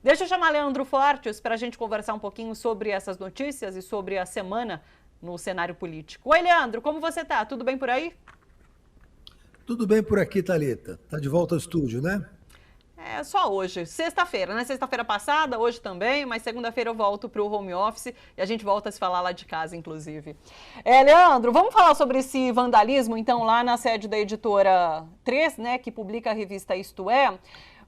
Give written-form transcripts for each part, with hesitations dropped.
Deixa eu chamar Leandro Fortes para a gente conversar um pouquinho sobre essas notícias e sobre a semana no cenário político. Oi, Leandro, como você está? Tudo bem por aí? Tudo bem por aqui, Thalita? Tá de volta ao estúdio, né? É só hoje, sexta-feira, né? Sexta-feira passada, hoje também, mas segunda-feira eu volto para o home office e a gente volta a se falar lá de casa, inclusive. Leandro, vamos falar sobre esse vandalismo, então, lá na sede da editora 3, né, que publica a revista Isto É.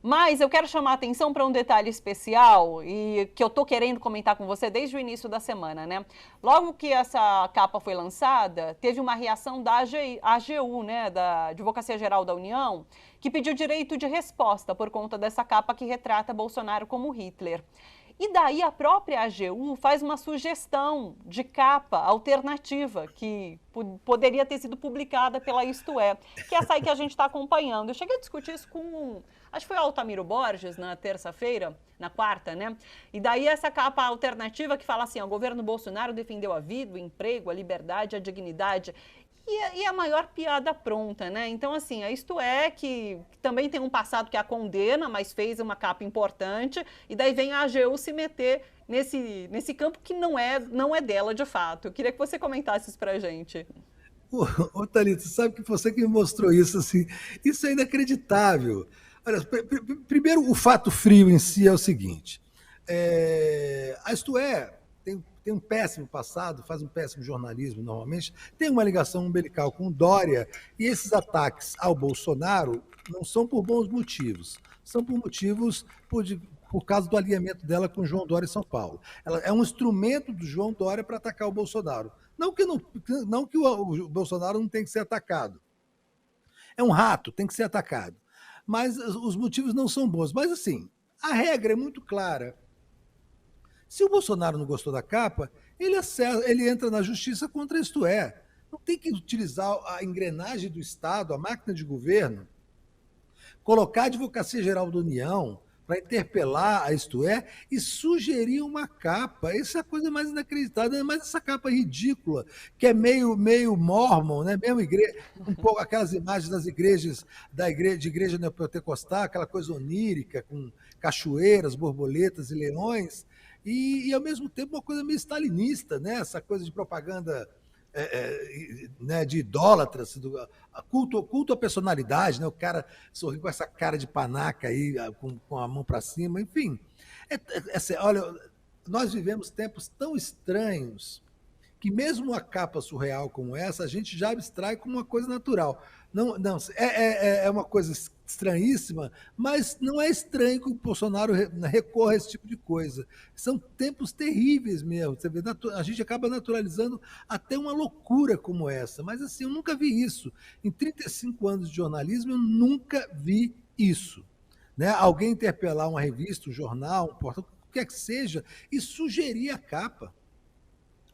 Mas eu quero chamar a atenção para um detalhe especial e que eu estou querendo comentar com você desde o início da semana, né? Logo que essa capa foi lançada, teve uma reação da AGU, né, da Advocacia Geral da União, que pediu direito de resposta por conta dessa capa que retrata Bolsonaro como Hitler. E daí a própria AGU faz uma sugestão de capa alternativa que poderia ter sido publicada pela Isto É, que é essa aí que a gente está acompanhando. Eu cheguei a discutir isso com, acho que foi o Altamiro Borges na terça-feira, na quarta, né? E daí essa capa alternativa que fala assim, o governo Bolsonaro defendeu a vida, o emprego, a liberdade, a dignidade. E a maior piada pronta, né? Então, assim, a Isto É, que também tem um passado que a condena, mas fez uma capa importante, e daí vem a AGU se meter nesse campo que não é dela de fato. Eu queria que você comentasse isso pra gente. Ô, Thalita, você sabe que você que me mostrou isso, assim, isso é inacreditável. Olha, primeiro, o fato frio em si é o seguinte: a Isto É tem um péssimo passado, faz um péssimo jornalismo normalmente, tem uma ligação umbilical com o Dória, e esses ataques ao Bolsonaro não são por bons motivos, são por motivos por causa do alinhamento dela com o João Dória em São Paulo. Ela é um instrumento do João Dória para atacar o Bolsonaro. Não que o Bolsonaro não tem que ser atacado. É um rato, tem que ser atacado. Mas os motivos não são bons. Mas, assim, a regra é muito clara. Se o Bolsonaro não gostou da capa, ele entra na justiça contra Isto É. Não tem que utilizar a engrenagem do Estado, a máquina de governo, colocar a Advocacia Geral da União para interpelar a Isto É e sugerir uma capa. Isso é a coisa mais inacreditável, mas essa capa ridícula, que é meio mormon, né? Mesmo um pouco aquelas imagens das igrejas, de igreja neopentecostal, aquela coisa onírica, com cachoeiras, borboletas e leões, e ao mesmo tempo uma coisa meio stalinista, né? Essa coisa de propaganda né, de idólatras, culto à personalidade, né? O cara sorri com essa cara de panaca aí, com a mão para cima, enfim. Olha, nós vivemos tempos tão estranhos que mesmo uma capa surreal como essa, a gente já abstrai como uma coisa natural. Não, não, é uma coisa estranhíssima, mas não é estranho que o Bolsonaro recorra a esse tipo de coisa. São tempos terríveis mesmo. Você vê, a gente acaba naturalizando até uma loucura como essa. Mas assim, eu nunca vi isso. Em 35 anos de jornalismo, eu nunca vi isso. Né? Alguém interpelar uma revista, um jornal, um portal, o que quer que seja, e sugerir a capa.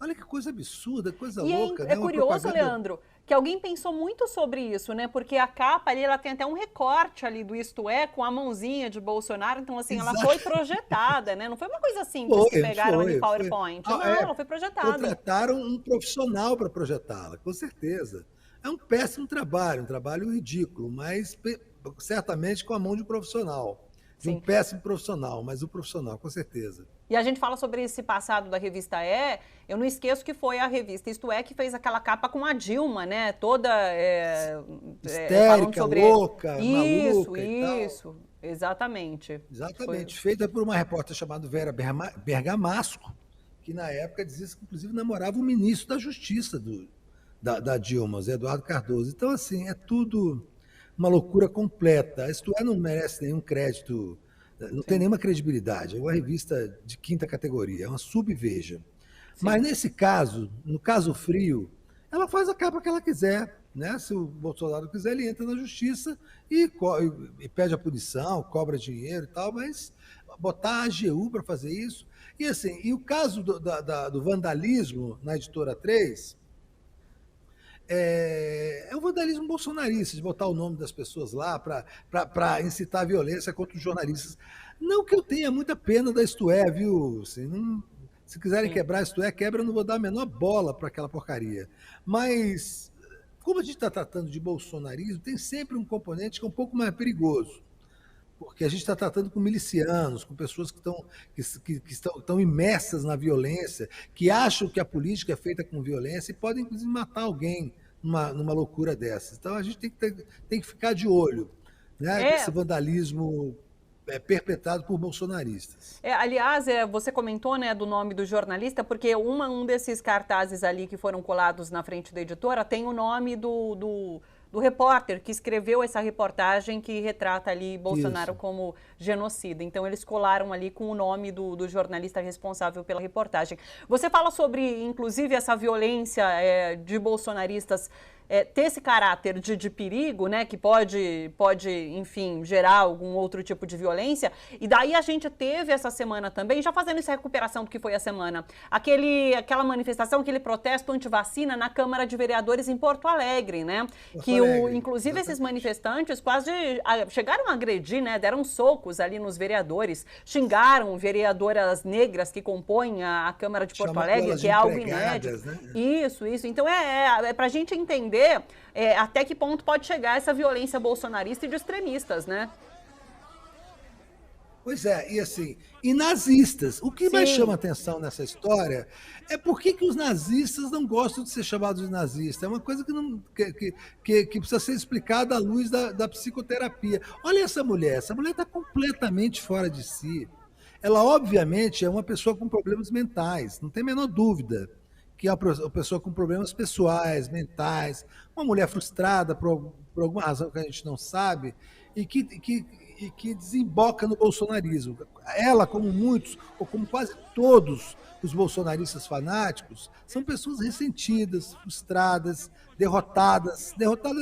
Olha que coisa absurda, coisa E louca, é né? Uma curioso, propaganda. Leandro, que alguém pensou muito sobre isso, né? Porque a capa ali, ela tem até um recorte ali do Isto É, com a mãozinha de Bolsonaro, então assim, ela foi Exato. projetada, né? Não foi uma coisa simples que Foi, pegaram ali foi, foi. PowerPoint. Ah, Não, ela foi projetada. contrataram um profissional para projetá-la, com certeza. É um péssimo trabalho, um trabalho ridículo, mas certamente com a mão de um profissional, de um Sim. péssimo profissional, mas um profissional, com certeza. E a gente fala sobre esse passado da revista eu não esqueço que foi a revista Isto É que fez aquela capa com a Dilma, né? Toda falando Histérica, sobre louca, isso, maluca e tal. isso, exatamente. Foi, Exatamente, feita por uma repórter chamada Vera Bergamasco, que na época dizia que inclusive namorava o ministro da Justiça da Dilma, Zé Eduardo Cardoso. Então, assim, é tudo uma loucura completa. Isto É não merece nenhum crédito, não tem sim, nenhuma credibilidade. É uma revista de quinta categoria, é uma subveja. Mas sim. nesse caso, no caso frio, ela faz a capa que ela quiser. Né? Se o Bolsonaro quiser, ele entra na justiça e pede a punição, cobra dinheiro e tal, mas botar a AGU para fazer isso. E assim, e o caso do vandalismo na editora 3 é um vandalismo bolsonarista, de botar o nome das pessoas lá para incitar a violência contra os jornalistas. Não que eu tenha muita pena da Isto É, viu? Assim, não, se quiserem Sim. quebrar Isto É, quebra, eu não vou dar a menor bola para aquela porcaria. Mas, como a gente está tratando de bolsonarismo, tem sempre um componente que é um pouco mais perigoso. porque a gente está tratando com milicianos, com pessoas que estão imersas na violência, que acham que a política é feita com violência e podem, inclusive, matar alguém numa loucura dessas. Então, a gente tem que ficar de olho, né, com esse É, vandalismo perpetrado por bolsonaristas. aliás, você comentou, né, do nome do jornalista, porque um desses cartazes ali que foram colados na frente da editora tem o nome do repórter que escreveu essa reportagem que retrata ali Bolsonaro Isso. como genocida. Então, eles colaram ali com o nome do jornalista responsável pela reportagem. Você fala sobre, inclusive, essa violência de bolsonaristas ter esse caráter de perigo, né, que pode, enfim, gerar algum outro tipo de violência. E daí a gente teve essa semana também, já fazendo essa recuperação do que foi a semana, aquela manifestação, aquele protesto antivacina na Câmara de Vereadores em Porto Alegre, né? Porto Alegre, Inclusive, esses exatamente. manifestantes quase chegaram a agredir, né? Deram socos ali nos vereadores, xingaram vereadoras negras que compõem a Câmara de Porto Chamando Alegre, elas que de é algo inédito. empregadas, né? Isso. Então, para a gente entender até que ponto pode chegar essa violência bolsonarista e de extremistas, né? Pois é, e assim, e nazistas. O que mais chama Sim. atenção nessa história é por que os nazistas não gostam de ser chamados de nazista. É uma coisa que precisa ser explicada à luz da psicoterapia. Olha essa mulher está completamente fora de si. Ela, obviamente, é uma pessoa com problemas mentais, não tem a menor dúvida que é uma pessoa com problemas pessoais, mentais, uma mulher frustrada por alguma razão que a gente não sabe, e que desemboca no bolsonarismo. Ela, como muitos, ou como quase todos os bolsonaristas fanáticos, são pessoas ressentidas, frustradas, derrotadas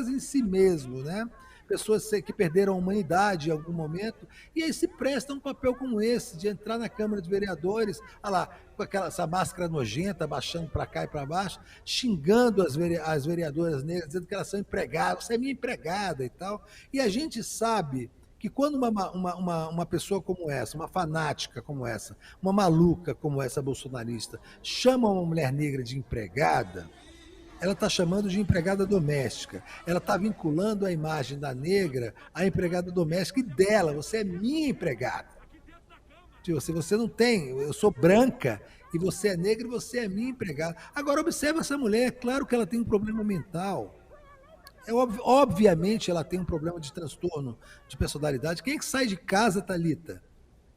em si mesmo, né? Pessoas que perderam a humanidade em algum momento, e aí se prestam um papel como esse, de entrar na Câmara de Vereadores, olha lá, com essa máscara nojenta, baixando para cá e para baixo, xingando as vereadoras negras, dizendo que elas são empregadas, você é minha empregada e tal. E a gente sabe que quando uma pessoa como essa, uma fanática como essa, uma maluca como essa bolsonarista, chama uma mulher negra de empregada, ela está chamando de empregada doméstica. Ela está vinculando a imagem da negra à empregada doméstica e dela. Você é minha empregada. Se você não tem, eu sou branca e você é negra e você é minha empregada. Agora, observa essa mulher. É claro que ela tem um problema mental. Obviamente ela tem um problema de transtorno de personalidade. Quem é que sai de casa, Thalita?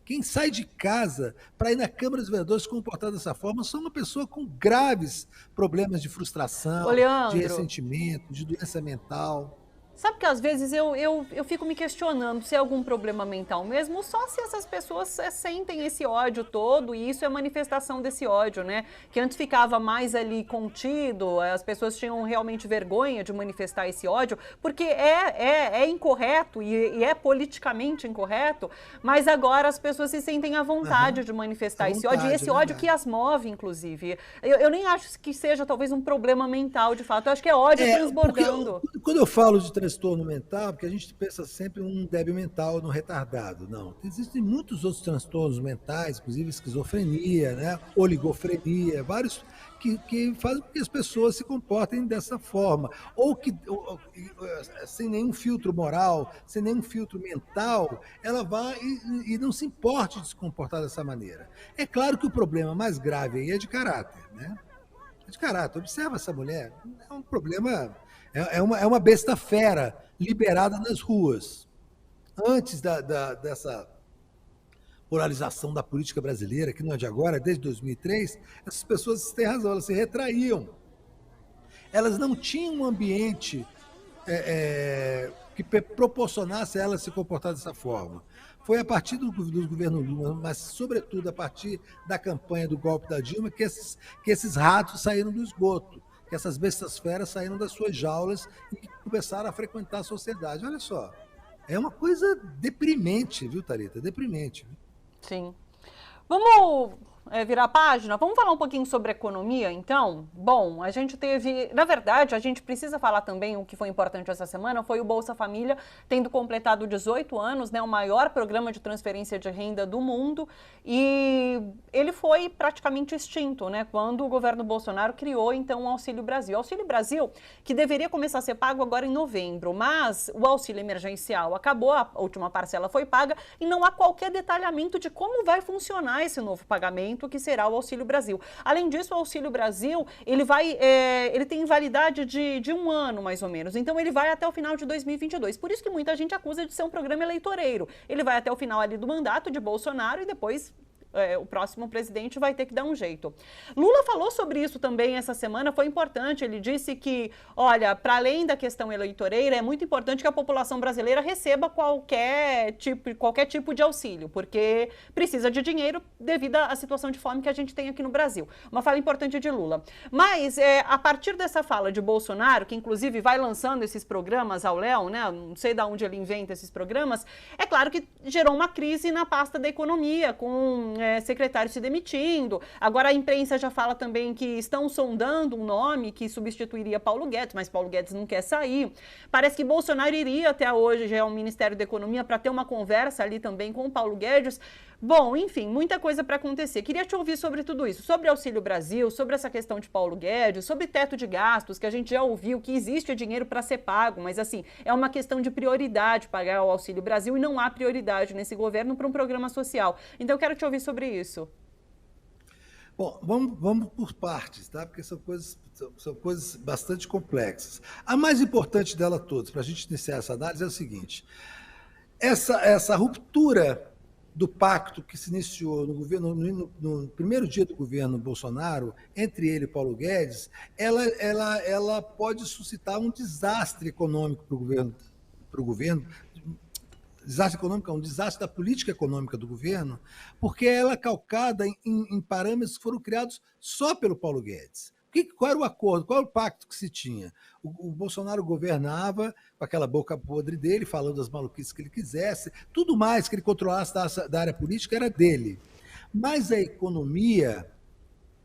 Quem sai de casa para ir na Câmara dos Vereadores se comportar dessa forma são uma pessoa com graves problemas de Ô, frustração, de Leandro, ressentimento, de doença mental. sabe que às vezes eu fico me questionando se é algum problema mental mesmo, ou só se essas pessoas sentem esse ódio todo e isso é manifestação desse ódio, né? Que antes ficava mais ali contido, as pessoas tinham realmente vergonha de manifestar esse ódio, porque é incorreto e é politicamente incorreto, mas agora as pessoas se sentem à vontade Aham. de À manifestar esse ódio, e vontade, esse é ódio que verdade. as move, inclusive. Eu nem acho que seja talvez um problema mental de fato, eu acho que é ódio Porque transbordando. quando eu falo de transtorno mental, porque a gente pensa sempre um débil mental no retardado. Não, existem muitos outros transtornos mentais, inclusive esquizofrenia, né? Oligofrenia, vários que fazem com que as pessoas se comportem dessa forma, sem nenhum filtro moral, sem nenhum filtro mental, ela vai e não se importe de se comportar dessa maneira. É claro que o problema mais grave aí é de caráter, né? De caráter. Observa essa mulher. É um problema. É uma besta fera liberada nas ruas. Antes dessa polarização da política brasileira, que não é de agora, desde 2003, essas pessoas têm razão, elas se retraíam. Elas não tinham um ambiente que proporcionasse a elas se comportar dessa forma. Foi a partir do governo Lula, mas sobretudo a partir da campanha do golpe da Dilma, que esses ratos saíram do esgoto, que essas bestas feras saíram das suas jaulas e começaram a frequentar a sociedade. Olha só, é uma coisa deprimente, viu, Thalita? Deprimente. Sim. Vamos virar a página? Vamos falar um pouquinho sobre economia, então? Bom, a gente teve... Na verdade, a gente precisa falar também o que foi importante essa semana, foi o Bolsa Família tendo completado 18 anos, né, o maior programa de transferência de renda do mundo, e ele foi praticamente extinto, né, quando o governo Bolsonaro criou, então, o Auxílio Brasil. O Auxílio Brasil, que deveria começar a ser pago agora em novembro, mas o auxílio emergencial acabou, a última parcela foi paga, e não há qualquer detalhamento de como vai funcionar esse novo pagamento, que será o Auxílio Brasil. Além disso, o Auxílio Brasil, ele tem validade de um ano, mais ou menos. Então, ele vai até o final de 2022. Por isso que muita gente acusa de ser um programa eleitoreiro. Ele vai até o final ali do mandato de Bolsonaro e depois... o próximo presidente vai ter que dar um jeito. Lula falou sobre isso também essa semana, foi importante. Ele disse que, olha, para além da questão eleitoreira, é muito importante que a população brasileira receba qualquer tipo de auxílio, porque precisa de dinheiro devido à situação de fome que a gente tem aqui no Brasil. Uma fala importante de Lula. Mas, a partir dessa fala de Bolsonaro, que inclusive vai lançando esses programas ao léu, né? Não sei de onde ele inventa esses programas, é claro que gerou uma crise na pasta da economia, com secretário se demitindo. Agora a imprensa já fala também que estão sondando um nome que substituiria Paulo Guedes, mas Paulo Guedes não quer sair. Parece que Bolsonaro iria até hoje já ao Ministério da Economia para ter uma conversa ali também com o Paulo Guedes. Bom, enfim, muita coisa para acontecer. Queria te ouvir sobre tudo isso, sobre Auxílio Brasil, sobre essa questão de Paulo Guedes, sobre teto de gastos, que a gente já ouviu que existe dinheiro para ser pago, mas assim, é uma questão de prioridade pagar o Auxílio Brasil e não há prioridade nesse governo para um programa social. Então, eu quero te ouvir sobre isso. Bom, vamos por partes, tá? Porque são coisas bastante complexas. A mais importante dela todas, para a gente iniciar essa análise, é o seguinte: essa ruptura do pacto que se iniciou no primeiro dia do governo Bolsonaro, entre ele e Paulo Guedes, ela pode suscitar um desastre econômico para o governo, desastre econômico, um desastre da política econômica do governo, porque ela é calcada em parâmetros que foram criados só pelo Paulo Guedes. Qual era o acordo, qual era o pacto que se tinha? O Bolsonaro governava com aquela boca podre dele, falando as maluquices que ele quisesse, tudo mais que ele controlasse da área política era dele. Mas a economia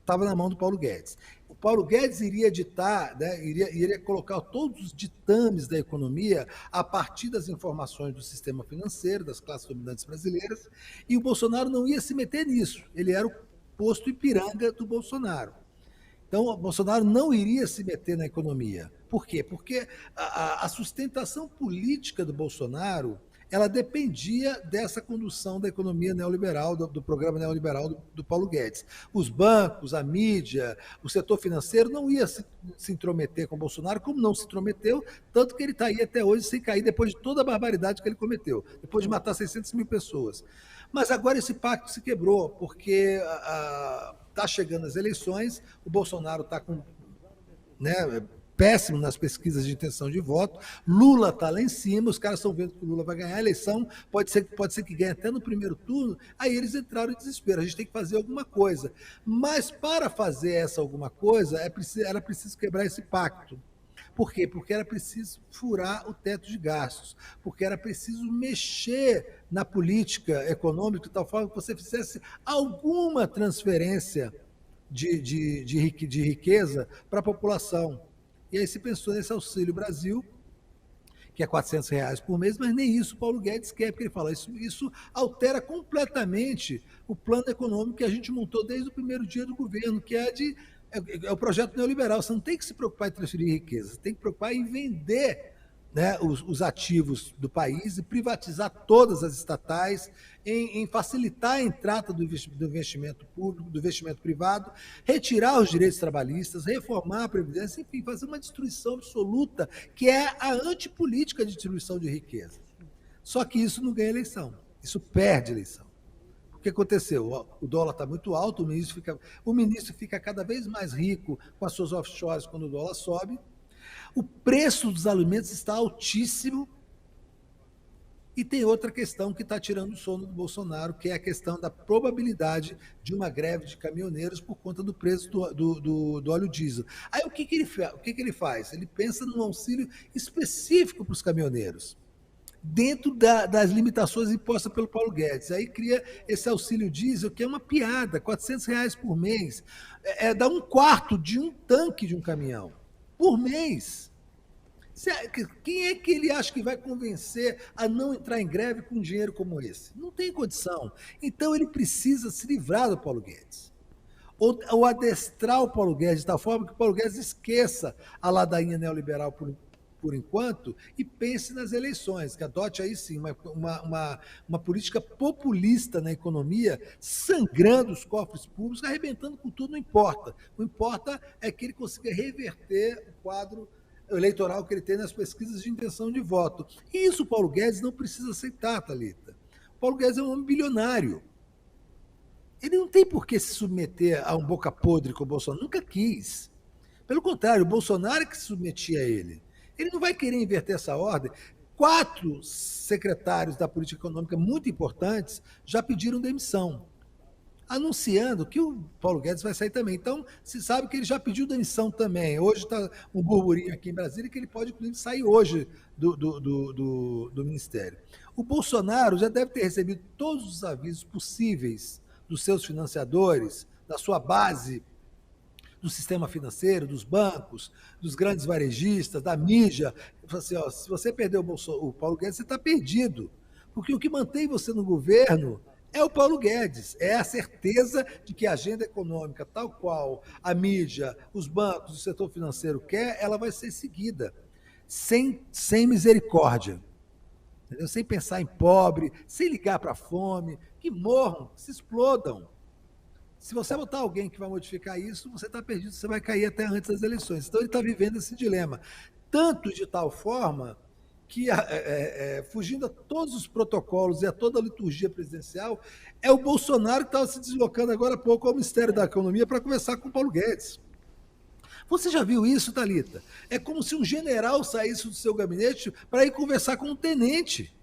estava na mão do Paulo Guedes. O Paulo Guedes iria ditar, né, iria colocar todos os ditames da economia a partir das informações do sistema financeiro, das classes dominantes brasileiras, e o Bolsonaro não ia se meter nisso. Ele era o posto Ipiranga do Bolsonaro. Então, o Bolsonaro não iria se meter na economia. Por quê? Porque a sustentação política do Bolsonaro ela dependia dessa condução da economia neoliberal, do programa neoliberal do Paulo Guedes. Os bancos, a mídia, o setor financeiro não ia se intrometer com o Bolsonaro, como não se intrometeu, tanto que ele está aí até hoje sem cair, depois de toda a barbaridade que ele cometeu, depois de matar 600 mil pessoas. Mas agora esse pacto se quebrou, porque está chegando as eleições, o Bolsonaro está com... né, péssimo nas pesquisas de intenção de voto, Lula está lá em cima, os caras estão vendo que o Lula vai ganhar a eleição, pode ser que ganhe até no primeiro turno, aí eles entraram em desespero, a gente tem que fazer alguma coisa. Mas para fazer essa alguma coisa, era preciso quebrar esse pacto. Por quê? Porque era preciso furar o teto de gastos, porque era preciso mexer na política econômica de tal forma que você fizesse alguma transferência de riqueza para a população. E aí se pensou nesse Auxílio Brasil, que é R$ 400 por mês, mas nem isso o Paulo Guedes quer, porque ele fala, isso altera completamente o plano econômico que a gente montou desde o primeiro dia do governo, que é o projeto neoliberal. Você não tem que se preocupar em transferir riqueza, você tem que se preocupar em vender, né, os ativos do país e privatizar todas as estatais, em facilitar a entrada do investimento público, do investimento privado, retirar os direitos trabalhistas, reformar a Previdência, enfim, fazer uma destruição absoluta, que é a antipolítica de distribuição de riqueza. Só que isso não ganha eleição, isso perde eleição. O que aconteceu? O dólar está muito alto, o ministro fica cada vez mais rico com as suas offshores quando o dólar sobe, o preço dos alimentos está altíssimo. E tem outra questão que está tirando o sono do Bolsonaro, que é a questão da probabilidade de uma greve de caminhoneiros por conta do preço do óleo diesel. Aí o que ele faz? Ele pensa num auxílio específico para os caminhoneiros. dentro das limitações impostas pelo Paulo Guedes. Aí cria esse auxílio diesel, que é uma piada, R$ 400 por mês. Dá um quarto de um tanque de um caminhão por mês. Quem é que ele acha que vai convencer a não entrar em greve com um dinheiro como esse? Não tem condição. Então ele precisa se livrar do Paulo Guedes. Ou adestrar o Paulo Guedes de tal forma que o Paulo Guedes esqueça a ladainha neoliberal por enquanto e pense nas eleições, que adote aí sim uma política populista na economia, sangrando os cofres públicos, arrebentando com tudo, não importa. O que importa é que ele consiga reverter o quadro eleitoral que ele tem nas pesquisas de intenção de voto. E isso o Paulo Guedes não precisa aceitar, Thalita. O Paulo Guedes é um homem bilionário. Ele não tem por que se submeter a um boca podre com o Bolsonaro. Nunca quis. Pelo contrário, o Bolsonaro é que se submetia a ele. Ele não vai querer inverter essa ordem. 4 secretários da política econômica muito importantes já pediram demissão, anunciando que o Paulo Guedes vai sair também. Então, se sabe que ele já pediu demissão também. Hoje está um burburinho aqui em Brasília que ele pode, inclusive, sair hoje do Ministério. O Bolsonaro já deve ter recebido todos os avisos possíveis dos seus financiadores, da sua base do sistema financeiro, dos bancos, dos grandes varejistas, da mídia. Assim, ó, se você perder o Paulo Guedes, você está perdido. Porque o que mantém você no governo é o Paulo Guedes, é a certeza de que a agenda econômica, tal qual a mídia, os bancos, o setor financeiro quer, ela vai ser seguida, sem misericórdia, entendeu? Sem pensar em pobre, sem ligar para a fome, que morram, se explodam. Se você botar alguém que vai modificar isso, você está perdido, você vai cair até antes das eleições. Então ele está vivendo esse dilema, tanto de tal forma que, fugindo a todos os protocolos e a toda a liturgia presidencial, é o Bolsonaro que estava se deslocando agora há pouco ao Ministério da Economia para conversar com o Paulo Guedes. Você já viu isso, Thalita? É como se um general saísse do seu gabinete para ir conversar com um tenente.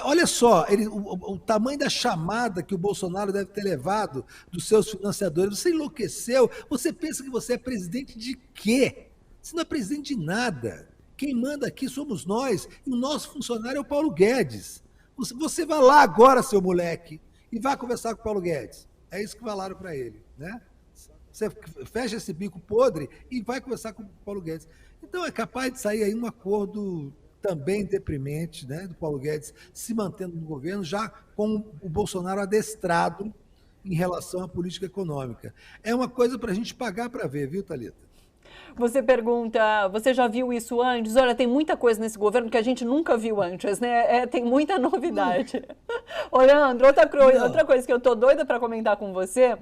Olha só, o tamanho da chamada que o Bolsonaro deve ter levado dos seus financiadores. Você enlouqueceu? Você pensa que você é presidente de quê? Você não é presidente de nada. Quem manda aqui somos nós, e o nosso funcionário é o Paulo Guedes. Você vai lá agora, seu moleque, e vai conversar com o Paulo Guedes. É isso que falaram para ele, né? Você fecha esse bico podre e vai conversar com o Paulo Guedes. Então é capaz de sair aí um acordo também deprimente, né, do Paulo Guedes se mantendo no governo, já com o Bolsonaro adestrado em relação à política econômica. É uma coisa para a gente pagar para ver, viu, Thalita? Você pergunta, você já viu isso antes? Olha, tem muita coisa nesse governo que a gente nunca viu antes, né? Tem muita novidade. Ô, Leandro, outra coisa que eu tô doida para comentar com você,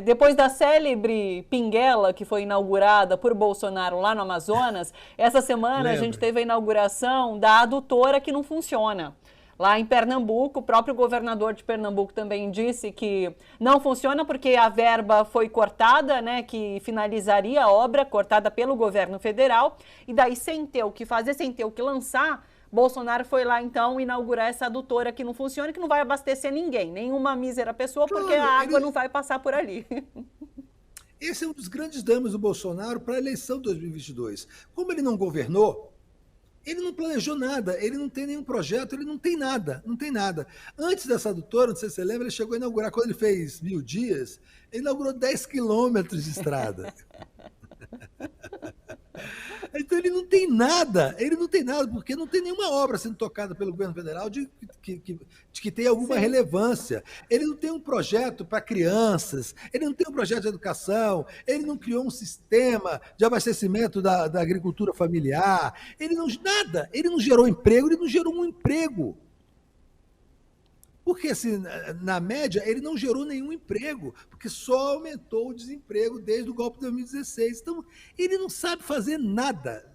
depois da célebre Pinguela, que foi inaugurada por Bolsonaro lá no Amazonas, essa semana a gente teve a inauguração da adutora que não funciona. Lá em Pernambuco, o próprio governador de Pernambuco também disse que não funciona porque a verba foi cortada, né, que finalizaria a obra, cortada pelo governo federal, e daí sem ter o que fazer, sem ter o que lançar, Bolsonaro foi lá então inaugurar essa adutora que não funciona, que não vai abastecer ninguém, nenhuma mísera pessoa, porque a água não vai passar por ali. Esse é um dos grandes danos do Bolsonaro para a eleição de 2022. Como ele não governou, ele não planejou nada, ele não tem nenhum projeto, ele não tem nada, não tem nada. Antes dessa adutora, não sei se você lembra, ele chegou a inaugurar, quando ele fez 1000 dias, ele inaugurou 10 quilômetros de estrada. Então ele não tem nada, porque não tem nenhuma obra sendo tocada pelo governo federal de que tenha alguma relevância. Ele não tem um projeto para crianças, ele não tem um projeto de educação, ele não criou um sistema de abastecimento da agricultura familiar, ele não gerou emprego, ele não gerou um emprego. Porque, assim, na média, ele não gerou nenhum emprego, porque só aumentou o desemprego desde o golpe de 2016. Então, ele não sabe fazer nada.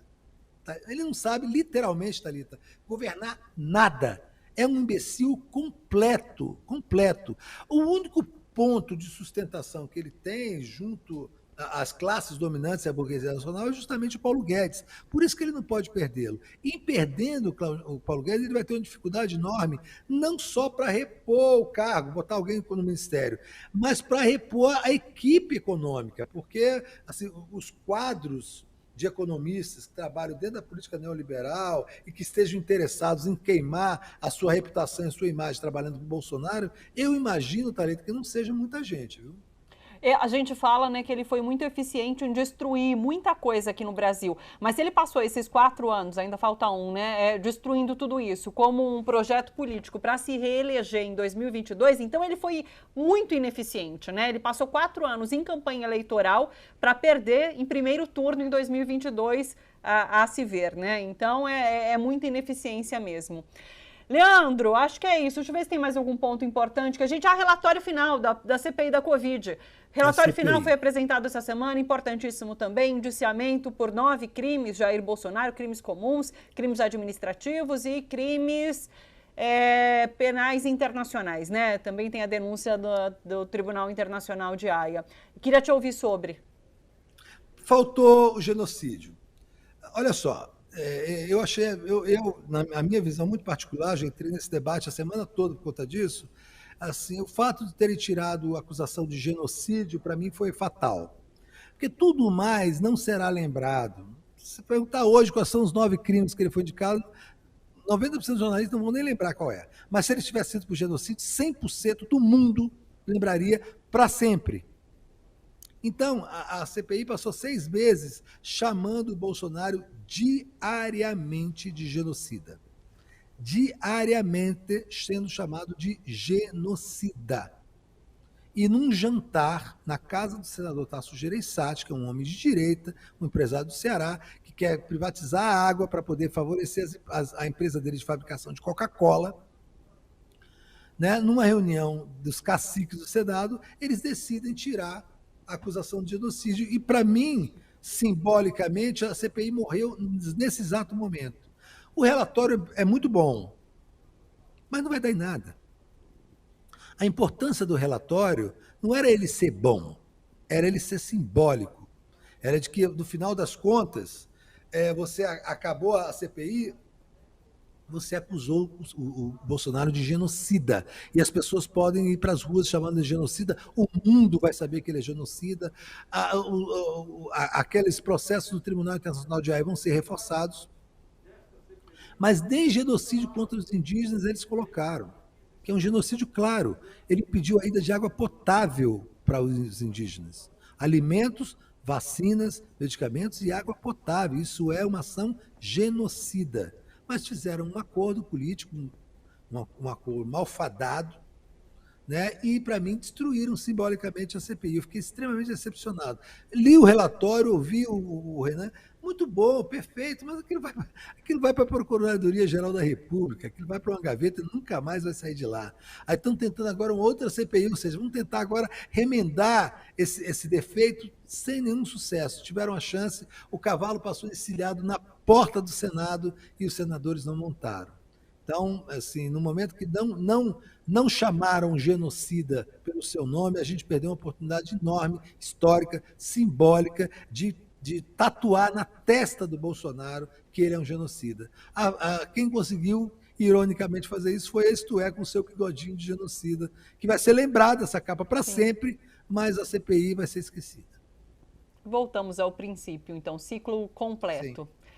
Tá? Ele não sabe, literalmente, Thalita, governar nada. É um imbecil completo, completo. O único ponto de sustentação que ele tem junto às classes dominantes e à burguesia nacional é justamente o Paulo Guedes. Por isso que ele não pode perdê-lo. E perdendo o Paulo Guedes, ele vai ter uma dificuldade enorme, não só para repor o cargo, botar alguém no ministério, mas para repor a equipe econômica, porque assim, os quadros de economistas que trabalham dentro da política neoliberal e que estejam interessados em queimar a sua reputação e a sua imagem trabalhando com o Bolsonaro, eu imagino, Thalita, que não seja muita gente, viu? A gente fala, né, que ele foi muito eficiente em destruir muita coisa aqui no Brasil, mas se ele passou esses 4 anos, ainda falta um, né, destruindo tudo isso como um projeto político para se reeleger em 2022, então ele foi muito ineficiente, né? Ele passou 4 anos em campanha eleitoral para perder em primeiro turno em 2022 a se ver, né? Então é muita ineficiência mesmo. Leandro, acho que é isso. Deixa eu ver se tem mais algum ponto importante que a gente... relatório final da CPI da Covid. Relatório final foi apresentado essa semana, importantíssimo também, indiciamento por 9 crimes, Jair Bolsonaro, crimes comuns, crimes administrativos e crimes penais internacionais, né? Também tem a denúncia do Tribunal Internacional de Haia. Queria te ouvir sobre. Faltou o genocídio. Olha só, eu achei, na minha visão muito particular, já entrei nesse debate a semana toda por conta disso, assim, o fato de terem tirado a acusação de genocídio, para mim, foi fatal. Porque tudo mais não será lembrado. Se você perguntar hoje quais são os 9 crimes que ele foi indicado, 90% dos jornalistas não vão nem lembrar qual é. Mas se ele tivesse sido por genocídio, 100% do mundo lembraria para sempre. Então, a CPI passou 6 meses chamando o Bolsonaro diariamente de genocida. Diariamente sendo chamado de genocida. E num jantar na casa do senador Tasso Gereissati, que é um homem de direita, um empresário do Ceará, que quer privatizar a água para poder favorecer a empresa dele de fabricação de Coca-Cola, né? Numa reunião dos caciques do Senado, eles decidem tirar a acusação de genocídio. E, para mim, simbolicamente, a CPI morreu nesse exato momento. O relatório é muito bom, mas não vai dar em nada. A importância do relatório não era ele ser bom, era ele ser simbólico. Era de que, no final das contas, você acabou a CPI, você acusou o Bolsonaro de genocida. E as pessoas podem ir para as ruas chamando de genocida, o mundo vai saber que ele é genocida, aqueles processos do Tribunal Internacional de Haia vão ser reforçados, mas nem genocídio contra os indígenas eles colocaram, que é um genocídio claro. Ele pediu a ida de água potável para os indígenas, alimentos, vacinas, medicamentos e água potável. Isso é uma ação genocida. Mas fizeram um acordo político, um acordo malfadado, né? E, para mim, destruíram simbolicamente a CPI. Eu fiquei extremamente decepcionado. Li o relatório, ouvi o Renan, muito bom, perfeito, mas aquilo vai para a Procuradoria-Geral da República, aquilo vai para uma gaveta e nunca mais vai sair de lá. Aí estão tentando agora uma outra CPI, ou seja, vão tentar agora remendar esse defeito sem nenhum sucesso. Tiveram a chance, o cavalo passou encilhado na porta do Senado e os senadores não montaram. Então, assim, no momento que não chamaram genocida pelo seu nome, a gente perdeu uma oportunidade enorme, histórica, simbólica, de tatuar na testa do Bolsonaro que ele é um genocida. Quem conseguiu, ironicamente, fazer isso foi a Isto É, com o seu bigodinho de genocida, que vai ser lembrado essa capa para sempre, mas a CPI vai ser esquecida. Voltamos ao princípio, então, ciclo completo. Sim.